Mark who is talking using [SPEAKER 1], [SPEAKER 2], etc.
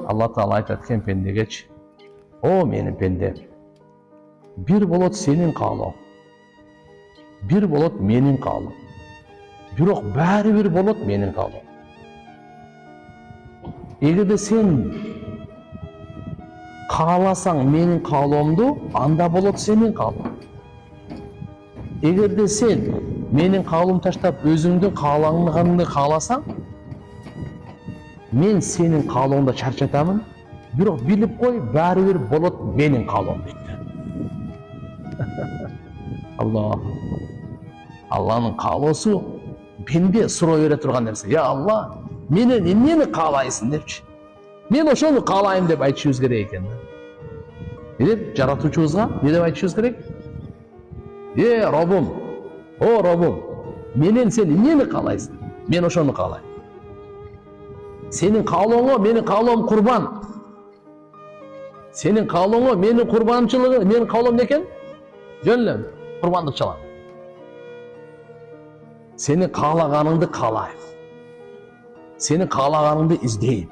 [SPEAKER 1] Алла Таала айтат экен пендегечи: "О менин пенде, бир болот сенин каалооң, бир болот менин каалоом. Бирок баары бир болот менин каалоом. Эгерде сен кааласаң менин каалоомду, анда болот сенин каалооң. Эгерде сен менин каалоомду таштап өзүңдүн кааланганыңды кааласаң, мен сенин каалооңду чарчатамын, бирок билип кой, баары бир болот менин каалоом" дейт. Алланын каалоосу пенде суроо бере турган нерсе. "Я Алла, менен эмнени каалайсың" депчи. "Мен ошону каалайм" деп айтышыбыз керек экен. Деп жаратуучубузга эмне деп айтышыбыз керек? Робум, о Робум, менен сен эмнени каалайсың? Мен ошону каалайм. Сенин каалооңо менин каалоом курбан. Сенин каалооңо менин курбанчылыгым, менин каалоом экен? Жөн эле курбандык чалам. Сенин каалаганыңды каалайм. Сенин каалаганыңды издейм.